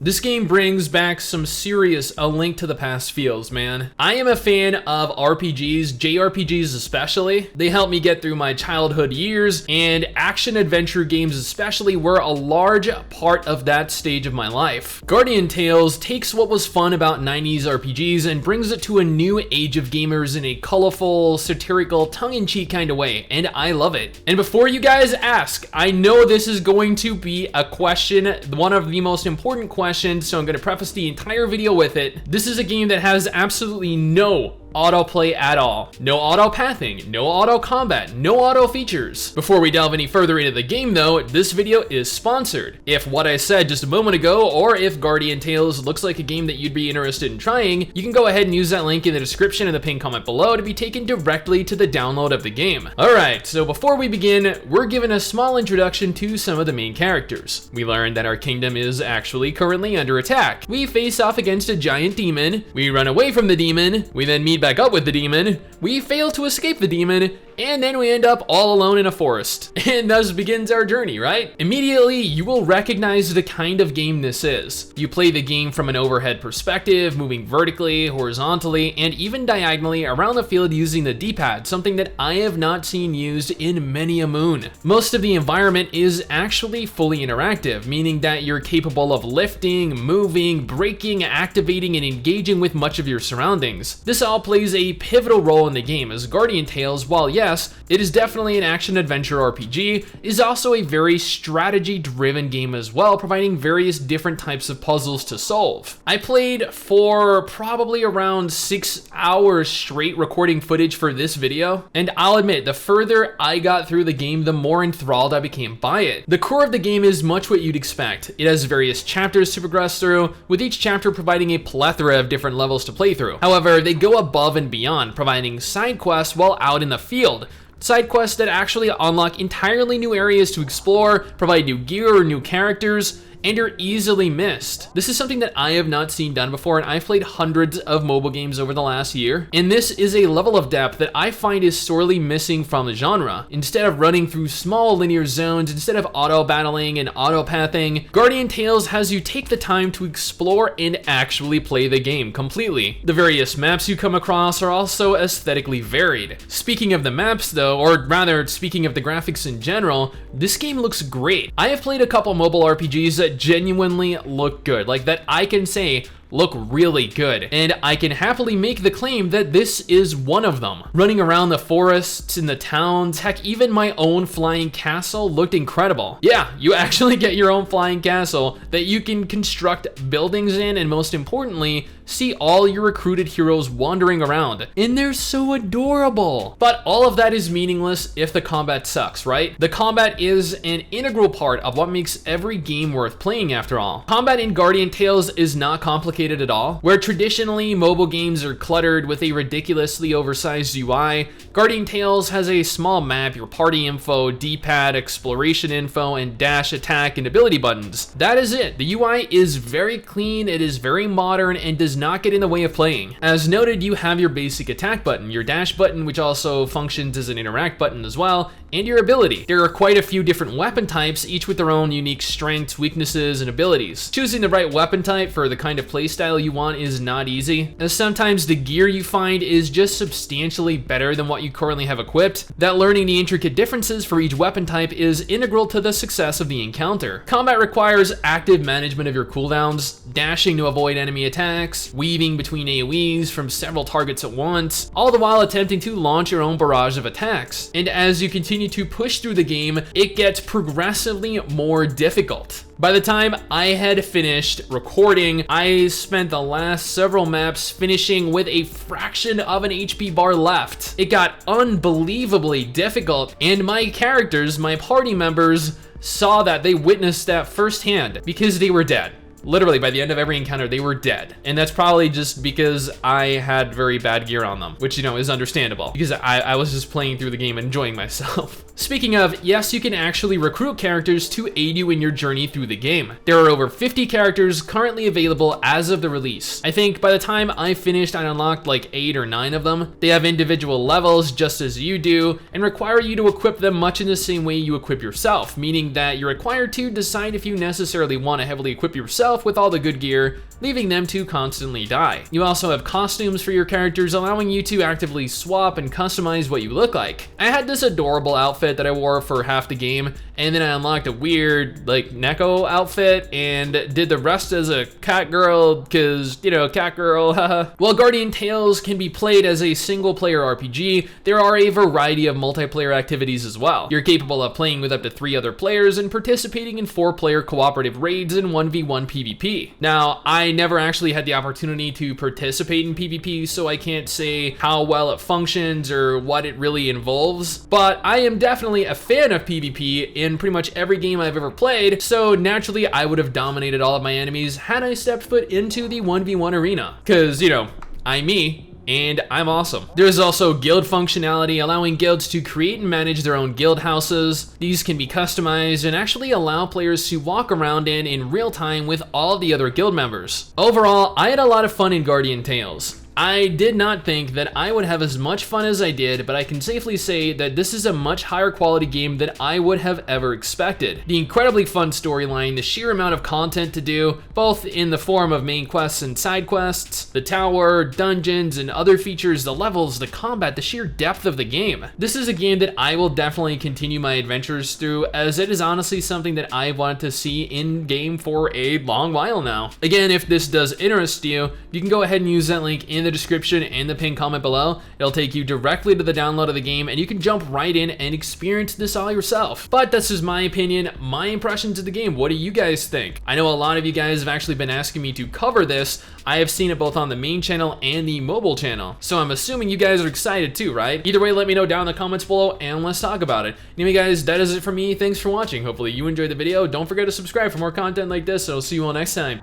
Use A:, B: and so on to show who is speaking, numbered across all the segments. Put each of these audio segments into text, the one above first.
A: This game brings back some serious A Link to the Past feels, man. I am a fan of RPGs, JRPGs especially. They help me get through my childhood years, and action-adventure games especially were a large part of that stage of my life. Guardian Tales takes what was fun about 90s RPGs and brings it to a new age of gamers in a colorful, satirical, tongue-in-cheek kind of way, and I love it. And before you guys ask, I know this is going to be a question, one of the most important questions, so I'm going to preface the entire video with it. This is a game that has absolutely no autoplay at all. No auto pathing, no auto combat, no auto features. Before we delve any further into the game though, this video is sponsored. If what I said just a moment ago, or if Guardian Tales looks like a game that you'd be interested in trying, you can go ahead and use that link in the description and the pinned comment below to be taken directly to the download of the game. Alright, so before we begin, we're given a small introduction to some of the main characters. We learn that our kingdom is actually currently under attack. We face off against a giant demon, we run away from the demon, we then meet back up with the demon, we fail to escape the demon, and then we end up all alone in a forest. And thus begins our journey, right? Immediately, you will recognize the kind of game this is. You play the game from an overhead perspective, moving vertically, horizontally, and even diagonally around the field using the D-pad, something that I have not seen used in many a moon. Most of the environment is actually fully interactive, meaning that you're capable of lifting, moving, braking, activating, and engaging with much of your surroundings. This all plays a pivotal role in the game, as Guardian Tales, while yes, it is definitely an action-adventure RPG, is also a very strategy-driven game as well, providing various different types of puzzles to solve. I played for probably around 6 hours straight recording footage for this video, and I'll admit, the further I got through the game, the more enthralled I became by it. The core of the game is much what you'd expect. It has various chapters to progress through, with each chapter providing a plethora of different levels to play through. However, they go above and beyond, providing side quests while out in the field. Side quests that actually unlock entirely new areas to explore, provide new gear or new characters, and are easily missed. This is something that I have not seen done before, and I've played hundreds of mobile games over the last year, and this is a level of depth that I find is sorely missing from the genre. Instead of running through small linear zones, instead of auto battling and auto pathing, Guardian Tales has you take the time to explore and actually play the game completely. The various maps you come across are also aesthetically varied. Speaking of the maps though, or rather speaking of the graphics in general, this game looks great. I have played a couple mobile RPGs that genuinely look good, like that I can say look really good, and I can happily make the claim that this is one of them. Running around the forests, in the towns, heck, even my own flying castle looked incredible. Yeah, you actually get your own flying castle that you can construct buildings in, and most importantly, see all your recruited heroes wandering around. And they're so adorable. But all of that is meaningless if the combat sucks, right? The combat is an integral part of what makes every game worth playing after all. Combat in Guardian Tales is not complicated at all. Where traditionally mobile games are cluttered with a ridiculously oversized UI, Guardian Tales has a small map, your party info, D-pad, exploration info, and dash, attack, and ability buttons. That is it. The UI is very clean, it is very modern, and does not get in the way of playing. As noted, you have your basic attack button, your dash button, which also functions as an interact button as well, and your ability. There are quite a few different weapon types, each with their own unique strengths, weaknesses, and abilities. Choosing the right weapon type for the kind of playstyle you want is not easy, as sometimes the gear you find is just substantially better than what you currently have equipped. That learning the intricate differences for each weapon type is integral to the success of the encounter. Combat requires active management of your cooldowns, dashing to avoid enemy attacks, weaving between AoEs from several targets at once, all the while attempting to launch your own barrage of attacks. And as you continue to push through the game, it gets progressively more difficult. By the time I had finished recording, I spent the last several maps finishing with a fraction of an HP bar left. It got unbelievably difficult, and my characters, my party members, saw that. They witnessed that firsthand because they were dead. Literally, by the end of every encounter, they were dead. And that's probably just because I had very bad gear on them, which, you know, is understandable because I was just playing through the game, enjoying myself. Speaking of, yes, you can actually recruit characters to aid you in your journey through the game. There are over 50 characters currently available as of the release. I think by the time I finished, I unlocked like 8 or 9 of them. They have individual levels just as you do and require you to equip them much in the same way you equip yourself, meaning that you're required to decide if you necessarily want to heavily equip yourself with all the good gear, leaving them to constantly die. You also have costumes for your characters, allowing you to actively swap and customize what you look like. I had this adorable outfit that I wore for half the game, and then I unlocked a weird like Neko outfit and did the rest as a cat girl, cause you know, cat girl, haha. While Guardian Tales can be played as a single player RPG, there are a variety of multiplayer activities as well. You're capable of playing with up to 3 other players and participating in 4-player cooperative raids and 1v1 PvP. Now, I never actually had the opportunity to participate in PvP, so I can't say how well it functions or what it really involves, but I am definitely a fan of PvP in pretty much every game I've ever played, so naturally I would have dominated all of my enemies had I stepped foot into the 1v1 arena. Cause, you know, I'm me, and I'm awesome. There's also guild functionality, allowing guilds to create and manage their own guild houses. These can be customized and actually allow players to walk around in real time with all the other guild members. Overall, I had a lot of fun in Guardian Tales. I did not think that I would have as much fun as I did, but I can safely say that this is a much higher quality game than I would have ever expected. The incredibly fun storyline, the sheer amount of content to do, both in the form of main quests and side quests, the tower, dungeons, and other features, the levels, the combat, the sheer depth of the game. This is a game that I will definitely continue my adventures through, as it is honestly something that I've wanted to see in game for a long while now. Again, if this does interest you, you can go ahead and use that link in the description and the pinned comment below. It'll take you directly to the download of the game, and you can jump right in and experience this all yourself. But that's just my opinion, my impressions of the game. What do you guys think? I know a lot of you guys have actually been asking me to cover this. I have seen it both on the main channel and the mobile channel, so I'm assuming you guys are excited too, right? Either way, let me know down in the comments below and let's talk about it. Anyway guys, that is it for me. Thanks for watching. Hopefully you enjoyed the video. Don't forget to subscribe for more content like this, and I'll see you all next time.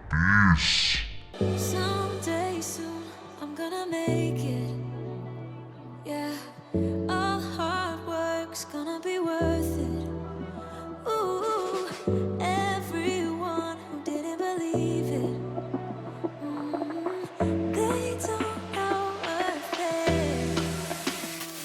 A: Peace.
B: Someday soon I'm gonna make it. Yeah, all hard work's gonna be worth it. Ooh.